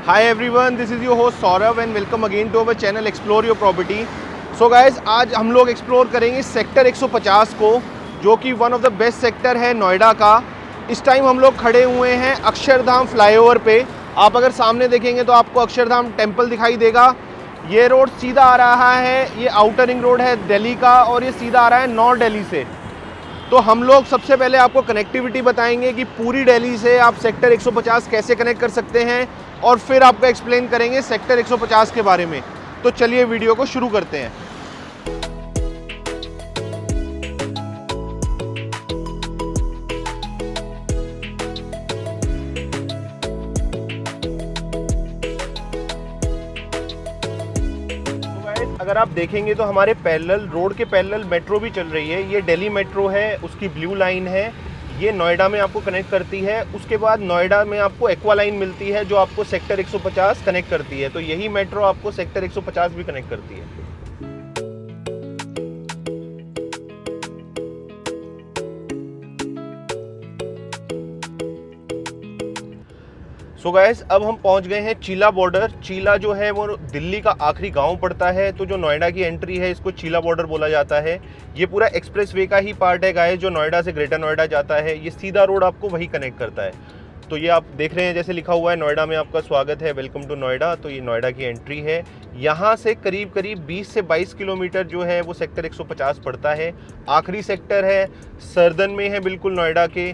Hi everyone, this is your host Saurav and welcome again to our channel Explore Your Property. So guys, आज हम लोग explore करेंगे sector 150 को, जो कि one of the best sector है नोएडा का। इस टाइम हम लोग खड़े हुए हैं अक्षरधाम फ्लाईओवर पे। आप अगर सामने देखेंगे तो आपको अक्षरधाम टेम्पल दिखाई देगा। ये रोड सीधा आ रहा है, ये आउटर रिंग रोड है दिल्ली का, और ये सीधा आ रहा है नॉर्थ दिल्ली से। तो हम लोग सबसे पहले आपको कनेक्टिविटी बताएंगे कि पूरी दिल्ली से आप सेक्टर 150 कैसे कनेक्ट कर सकते हैं, और फिर आपको एक्सप्लेन करेंगे सेक्टर 150 के बारे में। तो चलिए वीडियो को शुरू करते हैं। अगर आप देखेंगे तो हमारे पैरेलल रोड के पैरेलल मेट्रो भी चल रही है। ये दिल्ली मेट्रो है, उसकी ब्लू लाइन है, ये नोएडा में आपको कनेक्ट करती है। उसके बाद नोएडा में आपको एक्वा लाइन मिलती है जो आपको सेक्टर 150 कनेक्ट करती है। तो यही मेट्रो आपको सेक्टर 150 भी कनेक्ट करती है। सो गाइस, अब हम पहुंच गए हैं चीला बॉर्डर। चीला जो है वो दिल्ली का आखिरी गांव पड़ता है, तो जो नोएडा की एंट्री है इसको चीला बॉर्डर बोला जाता है। ये पूरा एक्सप्रेसवे का ही पार्ट है गाइस, जो नोएडा से ग्रेटर नोएडा जाता है। ये सीधा रोड आपको वही कनेक्ट करता है। तो ये आप देख रहे हैं जैसे लिखा हुआ है नोएडा में आपका स्वागत है, वेलकम टू नोएडा। तो ये नोएडा की एंट्री है। यहाँ से करीब 20 से 22 किलोमीटर जो है वो सेक्टर 150 पड़ता है। आखिरी सेक्टर है, सर्दन में है बिल्कुल नोएडा के।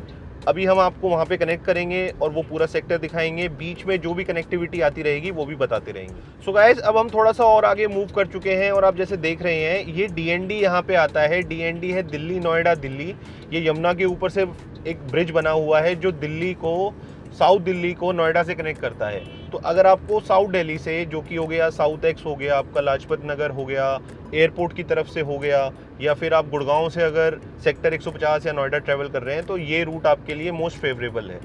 अभी हम आपको वहाँ पे कनेक्ट करेंगे और वो पूरा सेक्टर दिखाएंगे। बीच में जो भी कनेक्टिविटी आती रहेगी वो भी बताते रहेंगे। सो गाइस, अब हम थोड़ा सा और आगे मूव कर चुके हैं, और आप जैसे देख रहे हैं ये DND यहाँ पे आता है। DND है दिल्ली नोएडा दिल्ली। ये यमुना के ऊपर से एक ब्रिज बना हुआ है जो दिल्ली को, साउथ दिल्ली को नोएडा से कनेक्ट करता है। तो अगर आपको साउथ दिल्ली से, जो कि हो गया साउथ एक्स हो गया, आपका लाजपत नगर हो गया, एयरपोर्ट की तरफ से हो गया, या फिर आप गुड़गांव से अगर सेक्टर 150 या नोएडा ट्रैवल कर रहे हैं, तो ये रूट आपके लिए मोस्ट फेवरेबल है।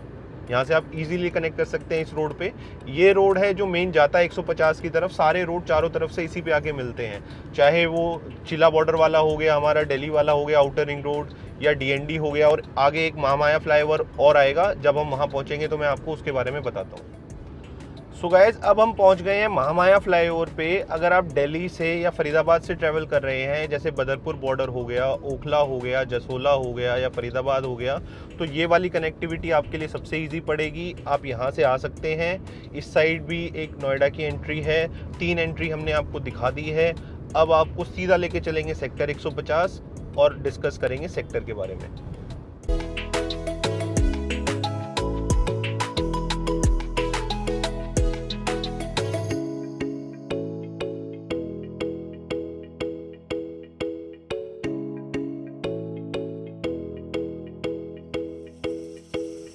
यहाँ से आप इजीली कनेक्ट कर सकते हैं इस रोड पे। ये रोड है जो मेन जाता है 150 की तरफ। सारे रोड चारों तरफ से इसी पे आके मिलते हैं, चाहे वो चिला बॉर्डर वाला हो गया, हमारा दिल्ली वाला हो गया आउटर रिंग रोड, या DND हो गया, और आगे एक महामाया फ्लाईओवर और आएगा। जब हम वहाँ पहुँचेंगे तो मैं आपको उसके बारे में बताता हूँ। सो गाइज, अब हम पहुंच गए हैं महामाया फ्लाईओवर पे। अगर आप दिल्ली से या फरीदाबाद से ट्रैवल कर रहे हैं, जैसे बदरपुर बॉर्डर हो गया, ओखला हो गया, जसोला हो गया, या फरीदाबाद हो गया, तो ये वाली कनेक्टिविटी आपके लिए सबसे इजी पड़ेगी। आप यहाँ से आ सकते हैं। इस साइड भी एक नोएडा की एंट्री है। 3 एंट्री हमने आपको दिखा दी है। अब आपको सीधा लेके चलेंगे सेक्टर 150 और डिस्कस करेंगे सेक्टर के बारे में।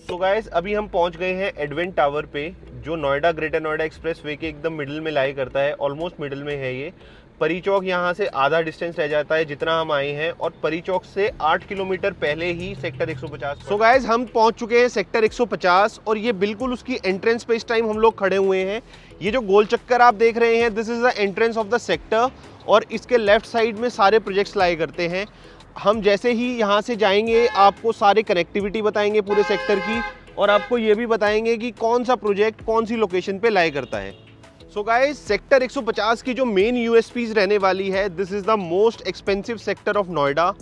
तो गाइस, अभी हम पहुंच गए हैं एडवेंट टावर पे, जो Noida greater Noida express way के एकदम मिडिल में लाई करता है। ऑलमोस्ट मिडिल में है ये। परी चौक यहाँ से आधा डिस्टेंस रह जाता है जितना हम आए हैं, और परी चौक से 8 किलोमीटर पहले ही सेक्टर 150। सो गाइस, हम पहुंच चुके हैं सेक्टर 150, और ये बिल्कुल उसकी एंट्रेंस पे इस टाइम हम लोग खड़े हुए हैं। ये जो गोल चक्कर आप देख रहे हैं, this is the entrance of the sector, और इसके लेफ्ट साइड में सारे प्रोजेक्ट्स लाए करते हैं। हम जैसे ही यहाँ से जाएंगे आपको सारे कनेक्टिविटी बताएंगे पूरे सेक्टर की, और आपको ये भी बताएंगे कि कौन सा प्रोजेक्ट कौन सी लोकेशन पे लाया करता है। सो गाइस, सेक्टर 150 की जो मेन USPs रहने वाली है, this is the most expensive sector of Noida,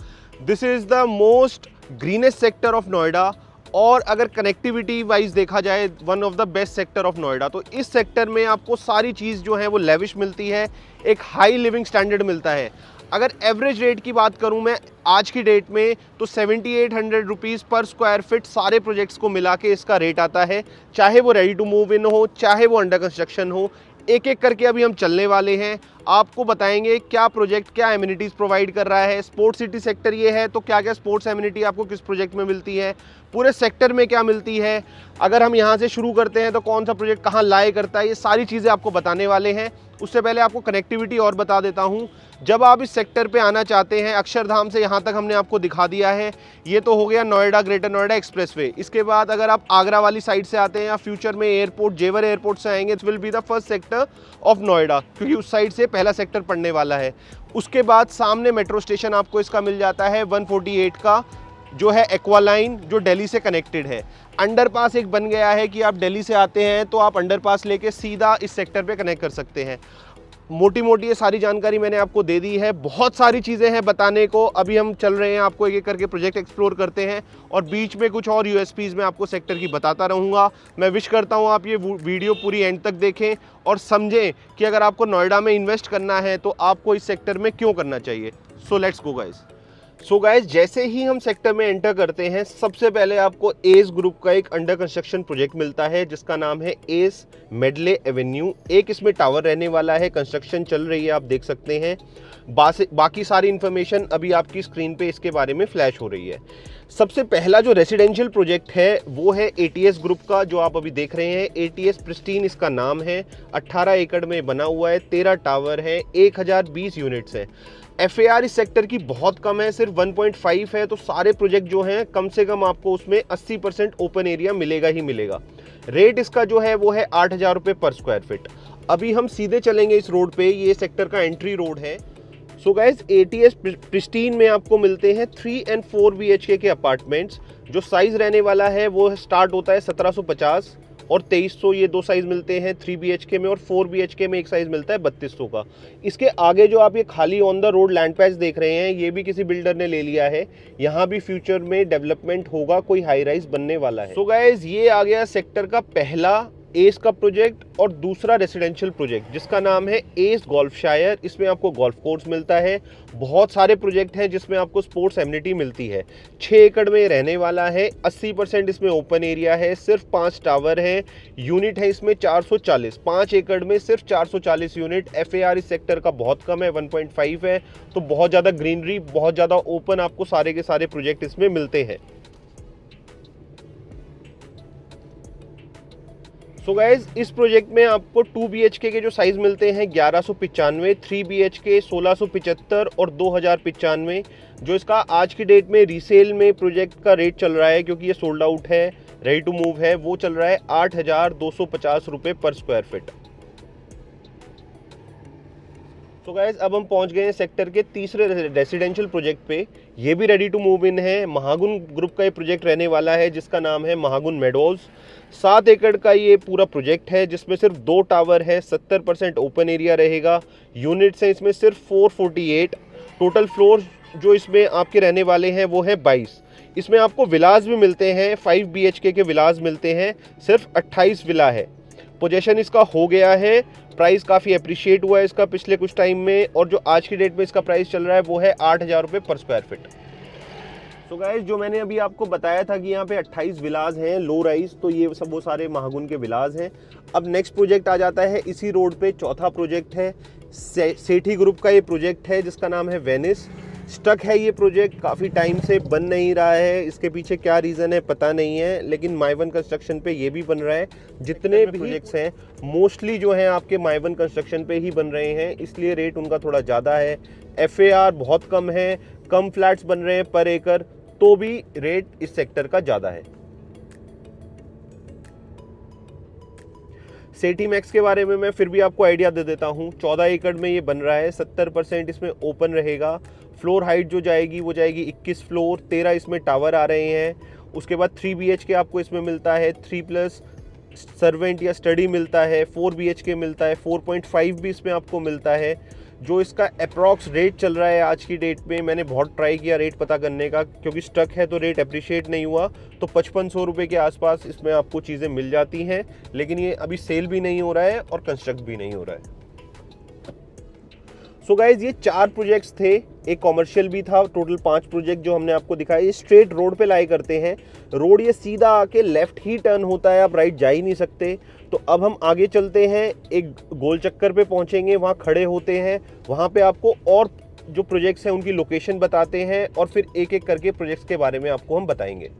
this is the most greenest sector of Noida, और अगर कनेक्टिविटी वाइज देखा जाए one of the best sector of Noida. तो इस सेक्टर में आपको सारी चीज़ जो है वो लेविश मिलती है, एक हाई लिविंग स्टैंडर्ड मिलता है। अगर एवरेज रेट की बात करूं मैं आज की डेट में, तो 7800 रुपीज़ पर स्क्वायर फिट सारे प्रोजेक्ट्स को मिला के इसका रेट आता है, चाहे वो रेडी टू मूव इन हो, चाहे वो अंडर कंस्ट्रक्शन हो। एक एक करके अभी हम चलने वाले हैं, आपको बताएंगे क्या प्रोजेक्ट क्या एमिनिटीज़ प्रोवाइड कर रहा है। स्पोर्ट्स सिटी सेक्टर ये है, तो क्या क्या स्पोर्ट्स एमिनिटी आपको किस प्रोजेक्ट में मिलती है, पूरे सेक्टर में क्या मिलती है। अगर हम यहाँ से शुरू करते हैं तो कौन सा प्रोजेक्ट कहाँ लाए करता है, ये सारी चीज़ें आपको बताने वाले हैं। उससे पहले आपको कनेक्टिविटी और बता देता हूँ। जब आप इस सेक्टर पे आना चाहते हैं, अक्षरधाम से यहाँ तक हमने आपको दिखा दिया है। ये तो हो गया नोएडा ग्रेटर नोएडा एक्सप्रेसवे। इसके बाद अगर आप आगरा वाली साइड से आते हैं, या फ्यूचर में एयरपोर्ट जेवर एयरपोर्ट से आएंगे, it will be the first sector of Noida, क्योंकि उस साइड से पहला सेक्टर पड़ने वाला है। उसके बाद सामने मेट्रो स्टेशन आपको इसका मिल जाता है 148 का, जो है एक्वालाइन, जो दिल्ली से कनेक्टेड है। अंडरपास एक बन गया है कि आप दिल्ली से आते हैं तो आप अंडरपास लेके सीधा इस सेक्टर पे कनेक्ट कर सकते हैं। मोटी मोटी ये सारी जानकारी मैंने आपको दे दी है। बहुत सारी चीज़ें हैं बताने को, अभी हम चल रहे हैं, आपको एक एक करके प्रोजेक्ट एक्सप्लोर करते हैं और बीच में कुछ और यूएसपीज़ मैं आपको सेक्टर की बताता रहूँगा। मैं विश करता हूँ आप ये वीडियो पूरी एंड तक देखें और समझें कि अगर आपको नोएडा में इन्वेस्ट करना है तो आपको इस सेक्टर में क्यों करना चाहिए। So let's go guys. So guys, जैसे ही हम सेक्टर में एंटर करते हैं सबसे पहले आपको एस ग्रुप का एक अंडर कंस्ट्रक्शन प्रोजेक्ट मिलता है जिसका नाम है एस मेडले एवेन्यू। एक इसमें टावर रहने वाला है, कंस्ट्रक्शन चल रही है, आप देख सकते हैं। बाकी सारी इन्फॉर्मेशन अभी आपकी स्क्रीन पे इसके बारे में फ्लैश हो रही है। सबसे पहला जो रेसिडेंशियल प्रोजेक्ट है वो है एटीएस ग्रुप का, जो आप अभी देख रहे हैं। एटीएस प्रिस्टीन इसका नाम है। 18 एकड़ में बना हुआ है, 13 टावर है, 1020 यूनिट्स हैं। FAR इस सेक्टर की बहुत कम है, सिर्फ 1.5 है। तो सारे प्रोजेक्ट जो हैं कम से कम आपको उसमें 80% ओपन एरिया मिलेगा ही मिलेगा। रेट इसका जो है वो है 8,000 रुपये पर स्क्वायर फीट। अभी हम सीधे चलेंगे इस रोड पे, ये सेक्टर का एंट्री रोड है। सो गाइस, एटीएस प्रिस्टीन में आपको मिलते हैं 3 और 4 BHK के अपार्टमेंट्स। जो साइज रहने वाला है वो स्टार्ट होता है 1750 और 2300, ये दो साइज मिलते हैं 3 BHK में, और 4 BHK में एक साइज मिलता है 3200 का। इसके आगे जो आप ये खाली on the road land patch देख रहे हैं, ये भी किसी बिल्डर ने ले लिया है। यहाँ भी फ्यूचर में डेवलपमेंट होगा, कोई हाई राइज बनने वाला है। सो गाइस, ये आ गया सेक्टर का पहला एस का प्रोजेक्ट और दूसरा रेसिडेंशियल प्रोजेक्ट जिसका नाम है एस गोल्फशायर। इसमें आपको गोल्फ कोर्स मिलता है। बहुत सारे प्रोजेक्ट हैं जिसमें आपको स्पोर्ट्स एमिनिटी मिलती है। 6 एकड़ में रहने वाला है, 80% इसमें ओपन एरिया है, सिर्फ 5 टावर हैं, यूनिट है इसमें 440। 5 एकड़ में सिर्फ 440 यूनिट। FAR इस सेक्टर का बहुत कम है, 1.5 है। तो बहुत ज़्यादा ग्रीनरी, बहुत ज़्यादा ओपन आपको सारे के सारे प्रोजेक्ट इसमें मिलते हैं। सो गाइज, इस प्रोजेक्ट में आपको 2 BHK के जो साइज मिलते हैं 1195, 3 BHK 1675 और 2095। जो इसका आज की डेट में रीसेल में प्रोजेक्ट का रेट चल रहा है, क्योंकि ये सोल्ड आउट है, रेडी टू मूव है, वो चल रहा है 8,250 रुपये पर स्क्वायर फीट। तो गाइज, अब हम पहुंच गए हैं सेक्टर के तीसरे रेसिडेंशियल प्रोजेक्ट पे। ये भी रेडी टू मूव इन है। महागुन ग्रुप का ये प्रोजेक्ट रहने वाला है जिसका नाम है महागुन मेडोज। 7 एकड़ का ये पूरा प्रोजेक्ट है जिसमें सिर्फ 2 टावर है, 70% ओपन एरिया रहेगा। यूनिट्स हैं इसमें सिर्फ 448। टोटल फ्लोर जो इसमें आपके रहने वाले हैं वो है 22। इसमें आपको विलाज भी मिलते हैं, 5 BHK के विलाज मिलते हैं, सिर्फ 28 विला है। पोजेशन इसका हो गया है। प्राइस काफ़ी अप्रिशिएट हुआ है इसका पिछले कुछ टाइम में, और जो आज की डेट में इसका प्राइस चल रहा है वो है 8,000 रुपये पर स्क्वायर फीट। सो गाइस, जो मैंने अभी आपको बताया था कि यहाँ पे 28 विलाज हैं लो राइज, तो ये सब वो सारे महागुन के विलाज हैं। अब नेक्स्ट प्रोजेक्ट आ जाता है इसी रोड पे, चौथा प्रोजेक्ट है सेठी ग्रुप का ये प्रोजेक्ट है जिसका नाम है वेनिस। स्टक है ये प्रोजेक्ट, काफ़ी टाइम से बन नहीं रहा है। इसके पीछे क्या रीज़न है पता नहीं है, लेकिन माइवन कंस्ट्रक्शन पे ये भी बन रहा है। जितने भी प्रोजेक्ट्स हैं मोस्टली जो हैं आपके माइवन कंस्ट्रक्शन पे ही बन रहे हैं, इसलिए रेट उनका थोड़ा ज़्यादा है। FAR बहुत कम है, कम फ्लैट्स बन रहे हैं पर एकड़, तो भी रेट इस सेक्टर का ज़्यादा है। सेठी मैक्स के बारे में मैं फिर भी आपको आइडिया दे देता हूँ। 14 एकड़ में ये बन रहा है, 70% इसमें ओपन रहेगा। फ्लोर हाइट जो जाएगी वो जाएगी 21 फ्लोर, 13 इसमें टावर आ रहे हैं। उसके बाद 3 BHK आपको इसमें मिलता है, 3+ सर्वेंट या स्टडी मिलता है, 4 BHK मिलता है, 4.5 भी इसमें आपको मिलता है। जो इसका अप्रॉक्स रेट चल रहा है आज की डेट में, मैंने बहुत ट्राई किया रेट पता करने का, क्योंकि स्टक है तो रेट अप्रिशिएट नहीं हुआ, तो 5500 रुपये के आसपास इसमें आपको चीज़ें मिल जाती हैं। लेकिन ये अभी सेल भी नहीं हो रहा है और कंस्ट्रक्ट भी नहीं हो रहा है। सो गाइज, ये 4 प्रोजेक्ट्स थे, एक कॉमर्शियल भी था। टोटल 5 प्रोजेक्ट जो हमने आपको दिखाए, ये स्ट्रेट रोड पे लाई करते हैं। रोड ये सीधा आके लेफ्ट ही टर्न होता है, आप राइट जा ही नहीं सकते। तो अब हम आगे चलते हैं, एक गोल चक्कर पे पहुंचेंगे, वहाँ खड़े होते हैं, वहाँ पे आपको और जो प्रोजेक्ट्स हैं उनकी लोकेशन बताते हैं, और फिर एक एक करके प्रोजेक्ट्स के बारे में आपको हम बताएंगे।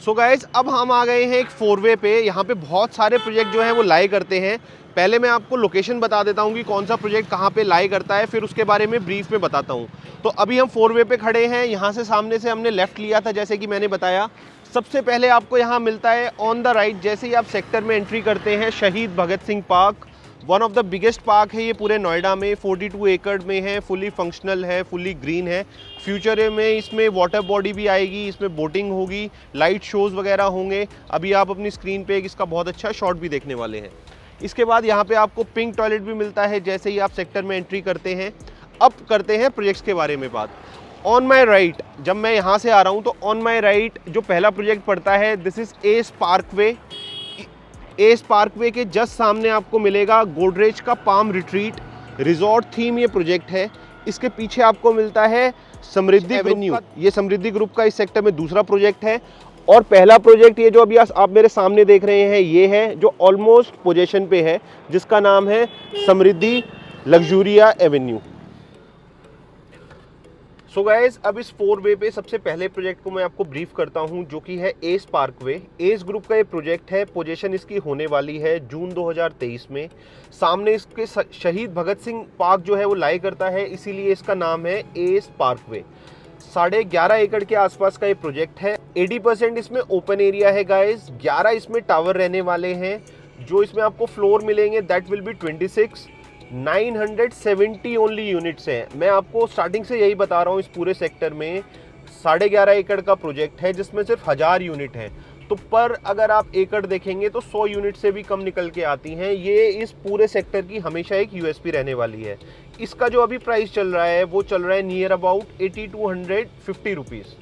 सो गाइज, अब हम आ गए हैं एक 4 वे पे। यहाँ पे बहुत सारे प्रोजेक्ट जो हैं वो लाई करते हैं। पहले मैं आपको लोकेशन बता देता हूँ कि कौन सा प्रोजेक्ट कहाँ पे लाई करता है, फिर उसके बारे में ब्रीफ में बताता हूँ। तो अभी हम 4 वे पे खड़े हैं। यहाँ से सामने से हमने लेफ़्ट लिया था, जैसे कि मैंने बताया। सबसे पहले आपको यहाँ मिलता है ऑन द राइट, जैसे ही आप सेक्टर में एंट्री करते हैं, Shaheed Bhagat Singh park. One of the biggest park है ये पूरे नोएडा में, 42 एकड़ में है, फुली फंक्शनल है, फुली ग्रीन है। फ्यूचर में इसमें वाटर बॉडी भी आएगी, इसमें बोटिंग होगी, लाइट शोज़ वगैरह होंगे। अभी आप अपनी स्क्रीन पे एक इसका बहुत अच्छा शॉट भी देखने वाले हैं। इसके बाद यहाँ पे आपको पिंक टॉयलेट भी मिलता है जैसे ही आप सेक्टर में एंट्री करते हैं। अब करते हैं प्रोजेक्ट्स के बारे में बात। ऑन माई राइट, जब मैं यहाँ से आ रहा हूँ तो ऑन माई राइट जो पहला प्रोजेक्ट पड़ता है, this is S Parkway. S Parkway के जस्ट सामने आपको मिलेगा गोदरेज का पाम रिट्रीट रिजॉर्ट थीम ये प्रोजेक्ट है। इसके पीछे आपको मिलता है समृद्धि एवेन्यू, ये समृद्धि ग्रुप का इस सेक्टर में दूसरा प्रोजेक्ट है। और पहला प्रोजेक्ट ये जो अभी आप मेरे सामने देख रहे हैं ये है जो ऑलमोस्ट पोजीशन पे है, जिसका नाम है समृद्धि लग्जूरिया एवेन्यू। सो गाइज, अब इस 4 वे पे सबसे पहले प्रोजेक्ट को मैं आपको ब्रीफ करता हूं जो कि है एस पार्कवे। एस ग्रुप का ये प्रोजेक्ट है, पोजीशन इसकी होने वाली है जून 2023 में। सामने इसके शहीद भगत सिंह पार्क जो है वो लाई करता है, इसीलिए इसका नाम है एस पार्कवे। 11.5 एकड़ के आसपास का ये प्रोजेक्ट है। 80% इसमें ओपन एरिया है गाइज, 11 इसमें टावर रहने वाले हैं। जो इसमें आपको फ्लोर मिलेंगे that will be 26, 970 only units हैं। मैं आपको स्टार्टिंग से यही बता रहा हूँ, इस पूरे सेक्टर में 11.5 एकड़ का प्रोजेक्ट है जिसमें सिर्फ 1000 यूनिट है। तो पर अगर आप एकड़ देखेंगे तो 100 यूनिट से भी कम निकल के आती हैं। ये इस पूरे सेक्टर की हमेशा एक यूएसपी रहने वाली है। इसका जो अभी प्राइस चल रहा है वो चल रहा है near about 80 to 150 rupees.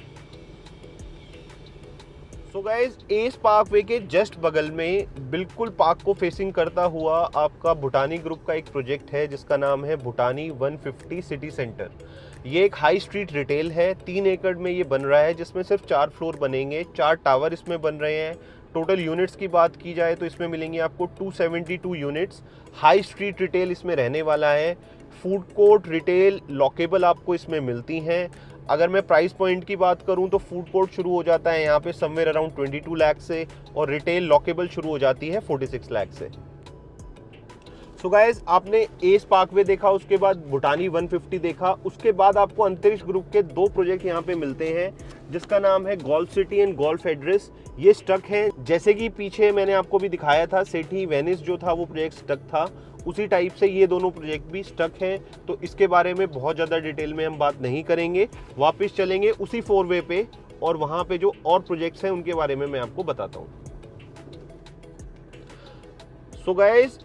So guys, S Parkway के जस्ट बगल में बिल्कुल पार्क को फेसिंग करता हुआ आपका भूटानी ग्रुप का एक प्रोजेक्ट है जिसका नाम है भूटानी 150 सिटी सेंटर। ये एक हाई स्ट्रीट रिटेल है, 3 एकड़ में ये बन रहा है जिसमें सिर्फ 4 फ्लोर बनेंगे, 4 टावर इसमें बन रहे हैं। टोटल यूनिट्स की बात की जाए तो इसमें मिलेंगी आपको 272 यूनिट्स। हाई स्ट्रीट रिटेल इसमें रहने वाला है। फूड कोर्ट, रिटेल, लॉकेबल आपको इसमें मिलती हैं। अगर मैं प्राइस पॉइंट की बात करूं तो फूड कोर्ट शुरू हो जाता है यहाँ पे समवेयर अराउंड 22 लाख से, और रिटेल लॉकेबल शुरू हो जाती है 46 लाख से। सो गाइज, आपने एस पार्कवे देखा, उसके बाद भूटानी 150 देखा, उसके बाद आपको अंतरिक्ष ग्रुप के 2 प्रोजेक्ट यहाँ पे मिलते हैं जिसका नाम है golf city and golf address. ये स्टक है, जैसे कि पीछे मैंने आपको भी दिखाया था सिटी वेनिस जो था वो प्रोजेक्ट स्टक था, उसी टाइप से ये दोनों प्रोजेक्ट भी स्टक हैं। तो इसके बारे में बहुत ज़्यादा डिटेल में हम बात नहीं करेंगे, वापस चलेंगे उसी 4 वे पे और वहाँ पे जो और प्रोजेक्ट्स हैं उनके बारे में मैं आपको बताता हूँ। सो गाइस,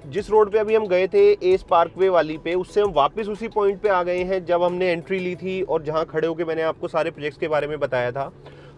जिस रोड पे अभी हम गए थे एस पार्कवे वाली पे, उससे हम वापस उसी पॉइंट पे आ गए हैं जब हमने एंट्री ली थी और जहाँ खड़े होकर मैंने आपको सारे प्रोजेक्ट्स के बारे में बताया था।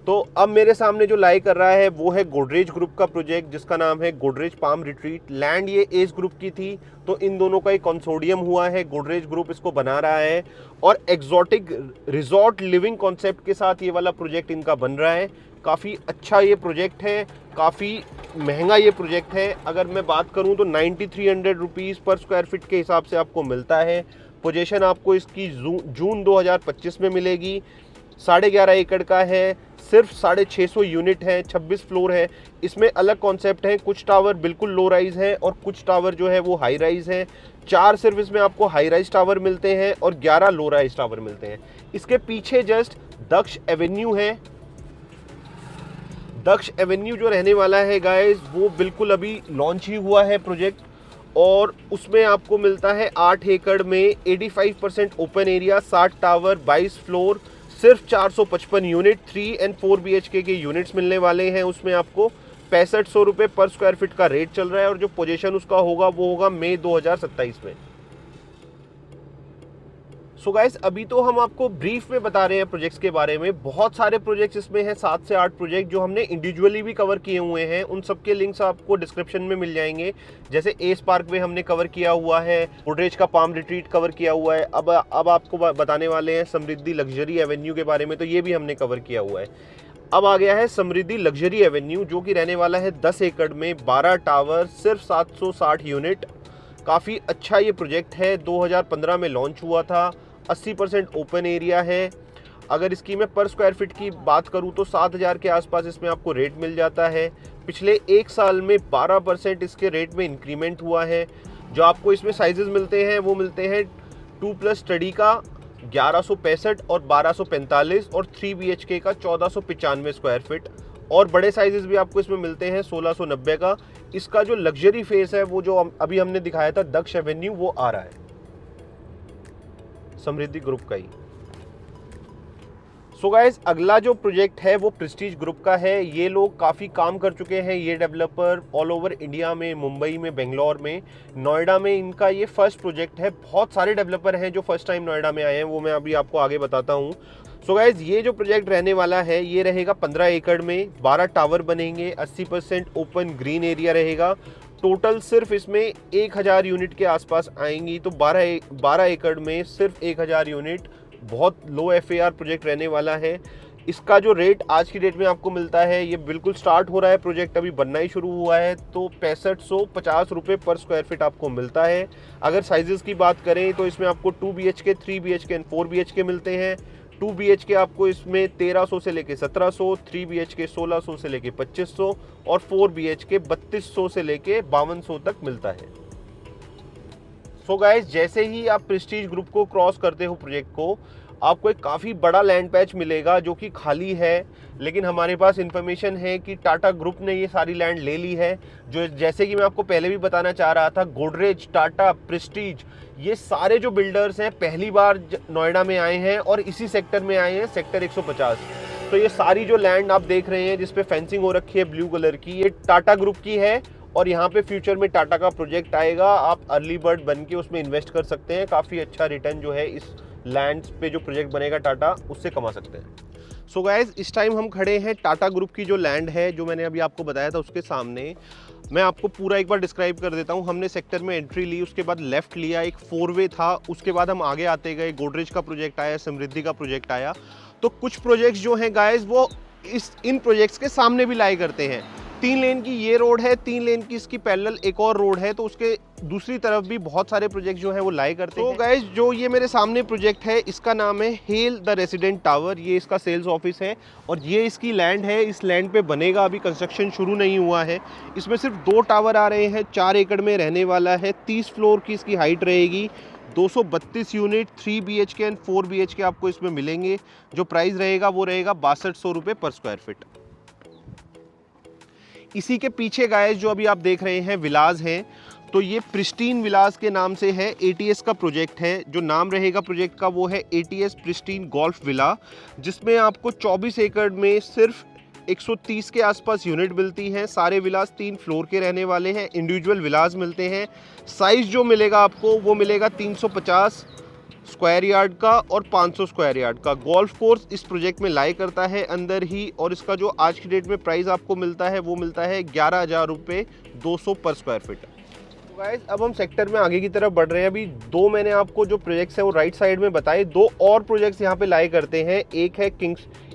तो अब मेरे सामने जो लाई कर रहा है वो है गोदरेज ग्रुप का प्रोजेक्ट जिसका नाम है गोदरेज पाम रिट्रीट। लैंड ये एस ग्रुप की थी, तो इन दोनों का एक कंसोर्डियम हुआ है, गोदरेज ग्रुप इसको बना रहा है और एक्सोटिक रिजॉर्ट लिविंग कॉन्सेप्ट के साथ ये वाला प्रोजेक्ट इनका बन रहा है। काफ़ी अच्छा ये प्रोजेक्ट है, काफ़ी महंगा ये प्रोजेक्ट है। अगर मैं बात करूं तो 9300 रुपीज़ पर स्क्वायर फीट के हिसाब से आपको मिलता है। पोजीशन आपको इसकी जून 2025 में मिलेगी। 11.5 एकड़ का है, सिर्फ 650 यूनिट है, 26 फ्लोर है। इसमें अलग कॉन्सेप्ट है, कुछ टावर बिल्कुल लो राइज है और कुछ टावर जो है वो हाई राइज है। 4 सिर्फ इसमें आपको हाई राइज टावर मिलते हैं और 11 लो राइज टावर मिलते हैं। इसके पीछे जस्ट दक्ष एवेन्यू है। दक्ष एवेन्यू जो रहने वाला है गाइस, वो बिल्कुल अभी लॉन्च ही हुआ है प्रोजेक्ट और उसमें आपको मिलता है 8 एकड़ में 85% ओपन एरिया, 60 टावर, 22 फ्लोर, सिर्फ 455 यूनिट, 3 and 4 BHK के यूनिट्स मिलने वाले हैं। उसमें आपको 6500 रुपये पर स्क्वायर फीट का रेट चल रहा है और जो पोजीशन उसका होगा वो होगा मई 2027 में। सो गाइस, अभी तो हम आपको ब्रीफ में बता रहे हैं प्रोजेक्ट्स के बारे में। बहुत सारे प्रोजेक्ट्स इसमें हैं, 7 से 8 प्रोजेक्ट जो हमने इंडिविजुअली भी कवर किए हुए हैं। उन सब के लिंक्स आपको डिस्क्रिप्शन में मिल जाएंगे। जैसे एस पार्कवे हमने कवर किया हुआ है, गोदरेज का पाम रिट्रीट कवर किया हुआ है। अब आपको बताने वाले हैं समृद्धि लग्जरी एवेन्यू के बारे में, तो ये भी हमने कवर किया हुआ है। अब आ गया है समृद्धि लग्जरी एवेन्यू जो कि रहने वाला है 10 एकड़ में, 12 टावर, सिर्फ 760 यूनिट। काफ़ी अच्छा ये प्रोजेक्ट है, 2015 में लॉन्च हुआ था। 80% ओपन एरिया है। अगर इसकी मैं पर स्क्वायर फीट की बात करूं तो 7000 के आसपास इसमें आपको रेट मिल जाता है। पिछले 1 साल में 12% इसके रेट में इंक्रीमेंट हुआ है। जो आपको इसमें साइजेस मिलते हैं वो मिलते हैं 2+ स्टडी का 1165 और 1245 और 3 BHK का 1495 स्क्वायर फीट। और बड़े साइजेस भी आपको इसमें मिलते हैं 1690 का। इसका जो लग्जरी फेस है वो जो अभी हमने दिखाया था दक्ष एवेन्यू, वो आ रहा है समृद्धि ग्रुप का ही। सो गाइस, अगला जो प्रोजेक्ट है वो प्रेस्टीज ग्रुप का है। ये लोग काफ़ी काम कर चुके हैं, ये डेवलपर ऑल ओवर इंडिया में, मुंबई में, बेंगलोर में, नोएडा में इनका ये फर्स्ट प्रोजेक्ट है। बहुत सारे डेवलपर हैं जो फर्स्ट टाइम नोएडा में आए हैं, वो मैं अभी आपको आगे बताता हूँ। सो गाइस, ये जो प्रोजेक्ट रहने वाला है ये रहेगा 15 एकड़ में, 12 टावर बनेंगे, 80% ओपन ग्रीन एरिया रहेगा। टोटल सिर्फ इसमें 1000 यूनिट के आसपास आएंगी, तो 12 एकड़ में सिर्फ 1000 यूनिट, बहुत लो FAR प्रोजेक्ट रहने वाला है। इसका जो रेट आज की डेट में आपको मिलता है, ये बिल्कुल स्टार्ट हो रहा है प्रोजेक्ट, अभी बनना ही शुरू हुआ है, तो 6550 रुपये पर स्क्वायर फीट आपको मिलता है। अगर साइजेस की बात करें तो इसमें आपको 2 BHK, 3 BHK एंड 4 BHK मिलते हैं। 2 BHK आपको इसमें 1300 से लेके 1700, 3 BHK 1600 से लेके 2500 और 4 BHK 3200 से लेके 5200 तक मिलता है। सो गाइस, जैसे ही आप प्रेस्टीज ग्रुप को क्रॉस करते हो प्रोजेक्ट को, आपको एक काफ़ी बड़ा लैंड पैच मिलेगा जो कि खाली है, लेकिन हमारे पास इन्फॉर्मेशन है कि टाटा ग्रुप ने ये सारी लैंड ले ली है। जो जैसे कि मैं आपको पहले भी बताना चाह रहा था, गोदरेज, टाटा, प्रेस्टीज, ये सारे जो बिल्डर्स हैं पहली बार नोएडा में आए हैं और इसी सेक्टर में आए हैं, सेक्टर 150। तो ये सारी जो लैंड आप देख रहे हैं जिसपे फेंसिंग हो रखी है ब्लू कलर की, ये टाटा ग्रुप की है और यहाँ पे फ्यूचर में टाटा का प्रोजेक्ट आएगा। आप अर्ली बर्ड बन के उसमें इन्वेस्ट कर सकते हैं, काफ़ी अच्छा रिटर्न जो है इस लैंड पे जो प्रोजेक्ट बनेगा टाटा, उससे कमा सकते हैं। सो गाइज, इस टाइम हम खड़े हैं टाटा ग्रुप की जो लैंड है, जो मैंने अभी आपको बताया था उसके सामने। मैं आपको पूरा एक बार डिस्क्राइब कर देता हूँ। हमने सेक्टर में एंट्री ली, उसके बाद लेफ्ट लिया, एक 4 वे था, उसके बाद हम आगे आते गए, गोदरेज का प्रोजेक्ट आया, समृद्धि का प्रोजेक्ट आया। तो कुछ प्रोजेक्ट्स जो हैं गाइज वो इन प्रोजेक्ट्स के सामने भी लाई करते हैं। 3 लेन की ये रोड है, 3 लेन की इसकी पैरेलल एक और रोड है, तो उसके दूसरी तरफ भी बहुत सारे प्रोजेक्ट जो हैं वो लाई करते हैं। तो गाइस, जो ये मेरे सामने प्रोजेक्ट है इसका नाम है हेल द रेसिडेंट टावर। ये इसका सेल्स ऑफिस है और ये इसकी लैंड है। इस लैंड पे बनेगा, अभी कंस्ट्रक्शन शुरू नहीं हुआ है। इसमें सिर्फ 2 टावर आ रहे हैं, 4 एकड़ में रहने वाला है, 30 फ्लोर की इसकी हाइट रहेगी, 232 यूनिट, 3 BHK एंड 4 BHK आपको इसमें मिलेंगे। जो प्राइस रहेगा वो रहेगा 6200 रुपये पर स्क्वायर फीट। इसी के पीछे गाइस जो अभी आप देख रहे हैं विलास हैं, तो ये प्रिस्टीन विलास के नाम से है, ATS का प्रोजेक्ट है। जो नाम रहेगा प्रोजेक्ट का वो है ATS प्रिस्टीन गोल्फ विला, जिसमें आपको 24 एकड़ में सिर्फ 130 के आसपास यूनिट मिलती हैं। सारे विलास 3 फ्लोर के रहने वाले हैं, इंडिविजुअल विलास मिलते हैं। साइज जो मिलेगा आपको वो मिलेगा 350 स्क्वायर यार्ड का और 500 स्क्वायर यार्ड का। गोल्फ कोर्स इस प्रोजेक्ट में लाई करता है अंदर ही, और इसका जो आज की डेट में प्राइस आपको मिलता है वो मिलता है 11,000 रुपये 200 पर स्क्वायर फीट। गाइस, अब हम सेक्टर में आगे की तरफ बढ़ रहे हैं। अभी 2 मैंने आपको जो प्रोजेक्ट्स हैं वो राइट साइड में बताए, 2 और प्रोजेक्ट्स यहाँ पे लाई करते हैं। एक है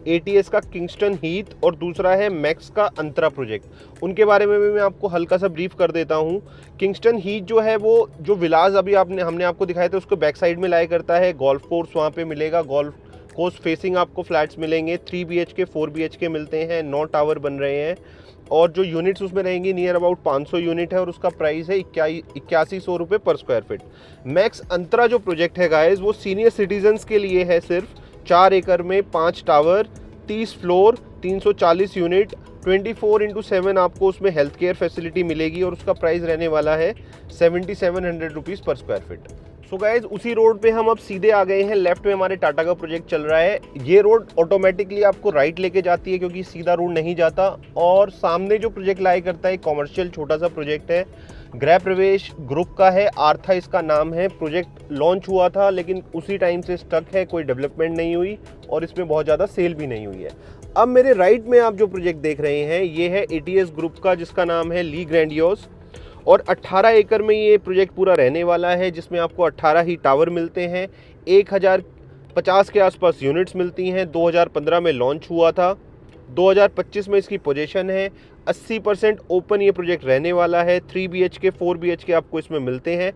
ATS का किंगस्टन हीथ और दूसरा है मैक्स का अंतरा प्रोजेक्ट। उनके बारे में भी मैं आपको हल्का सा ब्रीफ कर देता हूँ। किंगस्टन हीथ जो है वो जो विलास अभी हमने आपको दिखाया था उसको बैक साइड में लाई करता है। गोल्फ कोर्स वहाँ पे मिलेगा, गोल्फ कोर्स फेसिंग आपको फ्लैट्स मिलेंगे, 3 BHK 4 BHK मिलते हैं, 9 टावर बन रहे हैं और जो यूनिट्स उसमें रहेंगी नियर अबाउट 500 यूनिट है और उसका प्राइस है 8100 रुपये पर स्क्वायर फीट। मैक्स अंतरा जो प्रोजेक्ट है गाइस वो सीनियर सिटीजन्स के लिए है, सिर्फ 4 एकड़ में 5 टावर, 30 फ्लोर, 340 यूनिट, 24/7 आपको उसमें हेल्थ केयर फैसिलिटी मिलेगी और उसका प्राइस रहने वाला है 7700 रुपीज़ पर स्क्वायर फीट। सो गाइज, उसी रोड पे हम अब सीधे आ गए हैं। लेफ्ट में हमारे टाटा का प्रोजेक्ट चल रहा है। ये रोड ऑटोमेटिकली आपको राइट लेके जाती है क्योंकि सीधा रोड नहीं जाता। और सामने जो प्रोजेक्ट लाई करता है कॉमर्शियल छोटा सा प्रोजेक्ट है, गृह प्रवेश ग्रुप का है, आर्था इसका नाम है। प्रोजेक्ट लॉन्च हुआ था लेकिन उसी टाइम से स्टक है, कोई डेवलपमेंट नहीं हुई और इसमें बहुत ज़्यादा सेल भी नहीं हुई है। अब मेरे राइट में आप जो प्रोजेक्ट देख रहे हैं ये है ATS ग्रुप का, जिसका नाम है ली ग्रैंडियोस, और 18 एकड़ में ये प्रोजेक्ट पूरा रहने वाला है, जिसमें आपको 18 ही टावर मिलते हैं, 1050 के आसपास यूनिट्स मिलती हैं। 2015 में लॉन्च हुआ था, 2025 में इसकी पोजीशन है। 80% ओपन ये प्रोजेक्ट रहने वाला है। 3 BHK 4 BHK आपको इसमें मिलते हैं।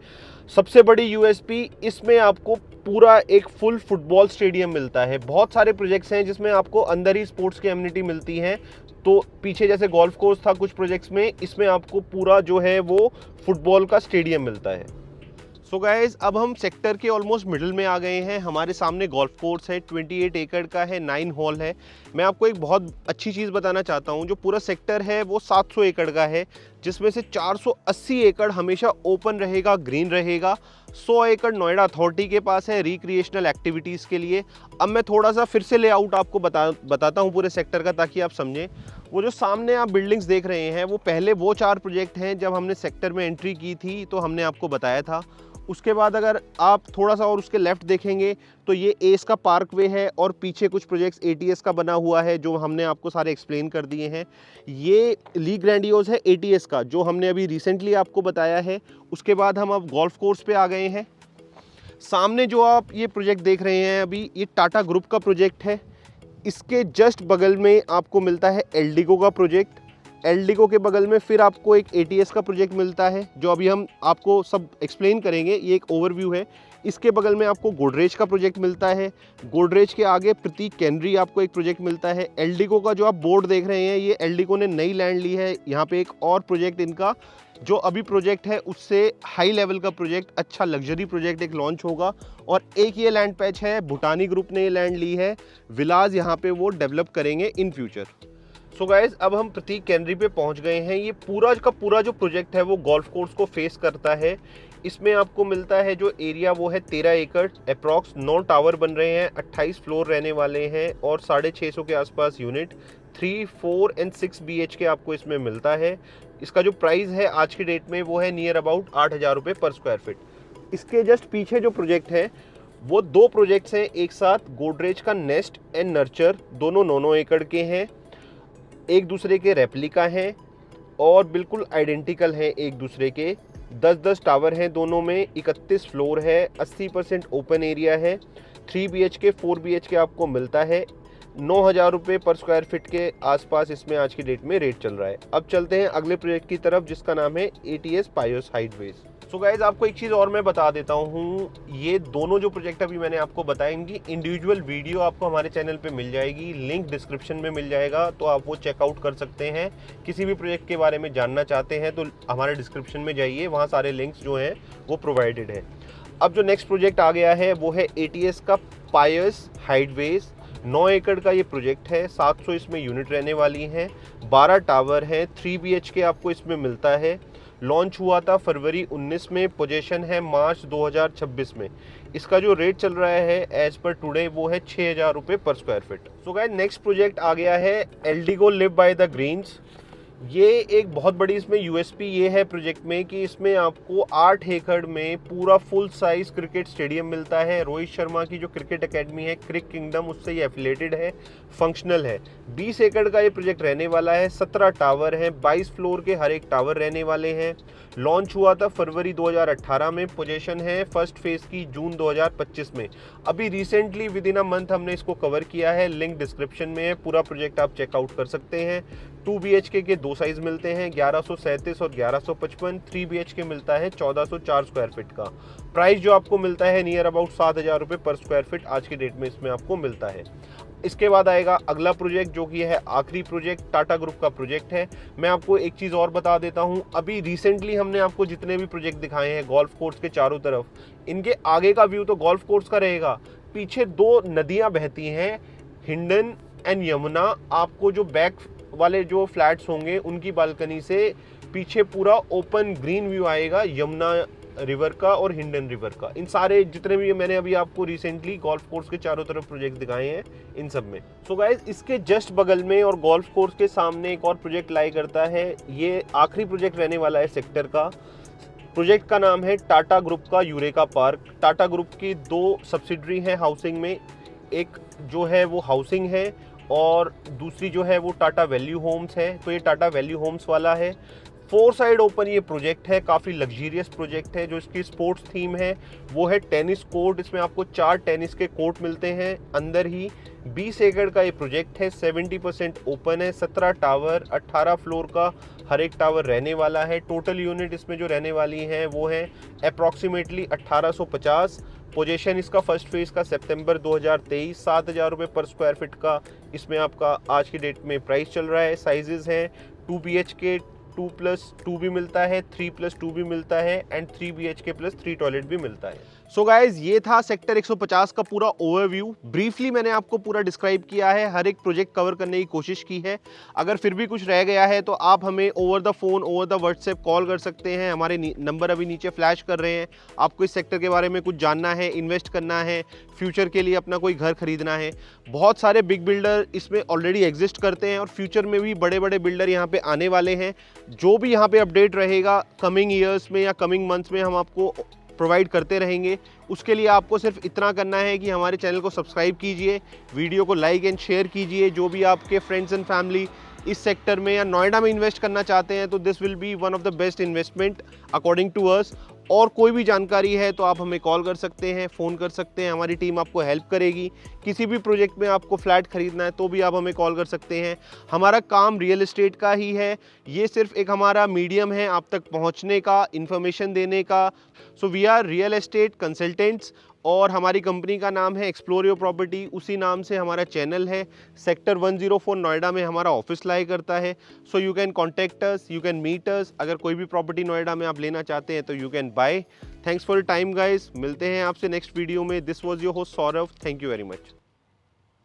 सबसे बड़ी USP इसमें आपको पूरा एक फुल फुटबॉल स्टेडियम मिलता है। बहुत सारे प्रोजेक्ट्स हैं जिसमें आपको अंदर ही स्पोर्ट्स की एमिनिटी मिलती हैं, तो पीछे जैसे गोल्फ कोर्स था कुछ प्रोजेक्ट्स में, इसमें आपको पूरा जो है वो फुटबॉल का स्टेडियम मिलता है। सो गाइज, अब हम सेक्टर के ऑलमोस्ट मिडिल में आ गए हैं। हमारे सामने गोल्फ कोर्स है, 28 एकड़ का है, 9 हॉल है। मैं आपको एक बहुत अच्छी चीज़ बताना चाहता हूँ, जो पूरा सेक्टर है वो 700 एकड़ का है, जिसमें से 480 एकड़ हमेशा ओपन रहेगा, ग्रीन रहेगा। 100 एकड़ नोएडा अथॉरिटी के पास है रिक्रिएशनल एक्टिविटीज़ के लिए। अब मैं थोड़ा सा फिर से लेआउट आपको बताता हूँ पूरे सेक्टर का, ताकि आप समझें। वो जो सामने आप बिल्डिंग्स देख रहे हैं, वो पहले वो 4 प्रोजेक्ट हैं। जब हमने सेक्टर में एंट्री की थी तो हमने आपको बताया था। उसके बाद अगर आप थोड़ा सा और उसके लेफ्ट देखेंगे तो ये एस का पार्कवे है, और पीछे कुछ प्रोजेक्ट्स एटीएस का बना हुआ है, जो हमने आपको सारे एक्सप्लेन कर दिए हैं। ये ली ग्रैंडियोज है एटीएस का, जो हमने अभी रिसेंटली आपको बताया है। उसके बाद हम अब गोल्फ कोर्स पे आ गए हैं। सामने जो आप ये प्रोजेक्ट देख रहे हैं अभी, ये टाटा ग्रुप का प्रोजेक्ट है। इसके जस्ट बगल में आपको मिलता है एल्डिको का प्रोजेक्ट। एल्डिको के बगल में फिर आपको एक एटीएस का प्रोजेक्ट मिलता है, जो अभी हम आपको सब एक्सप्लेन करेंगे। ये एक ओवरव्यू है। इसके बगल में आपको गोदरेज का प्रोजेक्ट मिलता है। गोदरेज के आगे प्रतीक कैनरी आपको एक प्रोजेक्ट मिलता है। एल्डिको का जो आप बोर्ड देख रहे हैं, ये एल्डिको ने नई लैंड ली है। यहाँ पे एक और प्रोजेक्ट इनका जो अभी प्रोजेक्ट है उससे हाई लेवल का प्रोजेक्ट, अच्छा लग्जरी प्रोजेक्ट एक लॉन्च होगा। और एक ये लैंड पैच है, भूटानी ग्रुप ने ये लैंड ली है। विलाज यहाँ पे वो डेवलप करेंगे इन फ्यूचर। सो गाइज, अब हम प्रतीक कैनरी पे पहुंच गए हैं। ये पूरा का पूरा जो प्रोजेक्ट है वो गोल्फ कोर्स को फेस करता है। इसमें आपको मिलता है जो एरिया वो है 13 एकड़ अप्रॉक्स। 9 टावर बन रहे हैं, 28 फ्लोर रहने वाले हैं, और 650 के आसपास यूनिट। 3, 4 एंड 6 BHK आपको इसमें मिलता है। इसका जो प्राइस है आज की डेट में वो है नियर अबाउट 8,000 रुपये पर स्क्वायर फीट। इसके जस्ट पीछे जो प्रोजेक्ट है वो 2 प्रोजेक्ट्स हैं एक साथ। गोदरेज का नेस्ट एंड नर्चर, दोनों 9-9 एकड़ के हैं, एक दूसरे के रेप्लिका हैं और बिल्कुल आइडेंटिकल हैं एक दूसरे के। 10-10 टावर हैं दोनों में, 31 फ्लोर है, 80% ओपन एरिया है। 3 BHK 4 BHK आपको मिलता है। 9,000 रुपये पर स्क्वायर फीट के आसपास इसमें आज की डेट में रेट चल रहा है। अब चलते हैं अगले प्रोजेक्ट की तरफ, जिसका नाम है ATS पायोस हाइटवेज। सो गाइज, आपको एक चीज़ और मैं बता देता हूँ। ये दोनों जो प्रोजेक्ट अभी मैंने आपको बताया, इनकी इंडिविजुअल वीडियो आपको हमारे चैनल पे मिल जाएगी। लिंक डिस्क्रिप्शन में मिल जाएगा, तो आप वो चेकआउट कर सकते हैं। किसी भी प्रोजेक्ट के बारे में जानना चाहते हैं तो हमारे डिस्क्रिप्शन में जाइए, वहाँ सारे लिंक्स जो हैं वो प्रोवाइडेड है। अब जो नेक्स्ट प्रोजेक्ट आ गया है वो है ATS का पायोस हाइटवेज। 9 एकड़ का ये प्रोजेक्ट है। 700 इसमें यूनिट रहने वाली हैं, 12 टावर हैं, 3 BHK आपको इसमें मिलता है। लॉन्च हुआ था फरवरी 19 में, पोजीशन है मार्च 2026 में। इसका जो रेट चल रहा है एज पर टुडे वो है 6,000 रुपये पर square feet. So guys, next project आ गया है Eldeco live by the greens. ये एक बहुत बड़ी इसमें USP ये है प्रोजेक्ट में कि इसमें आपको 8 एकड़ में पूरा फुल साइज क्रिकेट स्टेडियम मिलता है। रोहित शर्मा की जो क्रिकेट एकेडमी है क्रिक किंगडम, उससे ये एफिलेटेड है, फंक्शनल है। 20 एकड़ का ये प्रोजेक्ट रहने वाला है। 17 टावर हैं, 22 फ्लोर के हर एक टावर रहने वाले हैं। लॉन्च हुआ था फरवरी 2018 में, पोजीशन है फर्स्ट फेज की जून 2025 में। अभी recently with in a month हमने इसको कवर किया है। लिंक डिस्क्रिप्शन में है, पूरा प्रोजेक्ट आप चेकआउट कर सकते हैं। 2 BHK के 2 साइज मिलते हैं, 1137 और 1155। 3 BHK मिलता है 1404 स्क्वायर फीट का। प्राइस जो आपको मिलता है नियर अबाउट 7,000 रुपये पर स्क्वायर फीट आज की डेट में इसमें आपको मिलता है। इसके बाद आएगा अगला प्रोजेक्ट, जो कि है आखिरी प्रोजेक्ट, टाटा ग्रुप का प्रोजेक्ट है। मैं आपको एक चीज़ और बता देता हूं, अभी रिसेंटली हमने आपको जितने भी प्रोजेक्ट दिखाए हैं गोल्फ कोर्स के चारों तरफ, इनके आगे का व्यू तो गोल्फ कोर्स का रहेगा। पीछे 2 नदियां बहती हैं, हिंडन एंड यमुना। आपको जो बैक वाले जो फ्लैट्स होंगे उनकी बालकनी से पीछे पूरा ओपन ग्रीन व्यू आएगा यमुना रिवर का और हिंडन रिवर का। इन सारे जितने भी मैंने अभी आपको रिसेंटली गोल्फ कोर्स के चारों तरफ प्रोजेक्ट दिखाए हैं, इन सब में। सो गाइज, इसके जस्ट बगल में और गोल्फ कोर्स के सामने एक और प्रोजेक्ट लाई करता है। ये आखिरी प्रोजेक्ट रहने वाला है सेक्टर का। प्रोजेक्ट का नाम है टाटा ग्रुप का यूरेका पार्क। टाटा ग्रुप की 2 सब्सिडरी हैं हाउसिंग में, एक जो है वो हाउसिंग है और दूसरी जो है वो टाटा वैल्यू होम्स है। तो ये टाटा वैल्यू होम्स वाला है। 4 साइड ओपन ये प्रोजेक्ट है, काफ़ी लग्जीरियस प्रोजेक्ट है। जो इसकी स्पोर्ट्स थीम है वो है टेनिस कोर्ट। इसमें आपको 4 टेनिस के कोर्ट मिलते हैं अंदर ही। 20 एकड़ का ये प्रोजेक्ट है, 70% ओपन है। 17 टावर, 18 फ्लोर का हर एक टावर रहने वाला है। टोटल यूनिट इसमें जो रहने वाली हैं वो है अप्रॉक्सीमेटली 1850। पोजीशन इसका फर्स्ट फेज का सितंबर 2023। 7,000 रुपये पर स्क्वायर फीट का इसमें आपका आज की डेट में प्राइस चल रहा है। साइजेस हैं 2 BHK 2+2 भी मिलता है, 3+2 भी मिलता है एंड 3 BHK +3 टॉयलेट भी मिलता है। सो गाइज ये था सेक्टर 150 का पूरा ओवरव्यू। ब्रीफली मैंने आपको पूरा डिस्क्राइब किया है, हर एक प्रोजेक्ट कवर करने की कोशिश की है। अगर फिर भी कुछ रह गया है तो आप हमें over the phone, over the WhatsApp call कर सकते हैं। हमारे नंबर अभी नीचे फ्लैश कर रहे हैं। आपको इस सेक्टर के बारे में कुछ जानना है, इन्वेस्ट करना है, फ्यूचर के लिए अपना कोई घर खरीदना है, बहुत सारे बिग बिल्डर इसमें ऑलरेडी एग्जिस्ट करते हैं और फ्यूचर में भी बड़े बड़े बिल्डर यहाँ पे आने वाले हैं। जो भी यहाँ पे अपडेट रहेगा कमिंग ईयर्स में या कमिंग मंथ्स में हम आपको प्रोवाइड करते रहेंगे। उसके लिए आपको सिर्फ इतना करना है कि हमारे चैनल को सब्सक्राइब कीजिए, वीडियो को लाइक एंड शेयर कीजिए। जो भी आपके फ्रेंड्स एंड फैमिली इस सेक्टर में या नोएडा में इन्वेस्ट करना चाहते हैं तो this will be one of the best investment according to us. और कोई भी जानकारी है तो आप हमें कॉल कर सकते हैं, फ़ोन कर सकते हैं, हमारी टीम आपको हेल्प करेगी। किसी भी प्रोजेक्ट में आपको फ्लैट खरीदना है तो भी आप हमें कॉल कर सकते हैं। हमारा काम रियल एस्टेट का ही है, ये सिर्फ एक हमारा मीडियम है आप तक पहुंचने का, इन्फॉर्मेशन देने का। So we are real estate consultants और हमारी कंपनी का नाम है एक्सप्लोर योर प्रॉपर्टी। उसी नाम से हमारा चैनल है। सेक्टर 104 नोएडा में हमारा ऑफिस लाई करता है। So you can contact us, you can meet us. अगर कोई भी प्रॉपर्टी नोएडा में आप लेना चाहते हैं तो you can buy. Thanks for your time guys. मिलते हैं आपसे नेक्स्ट वीडियो में। This was your host Saurabh. Thank you very much.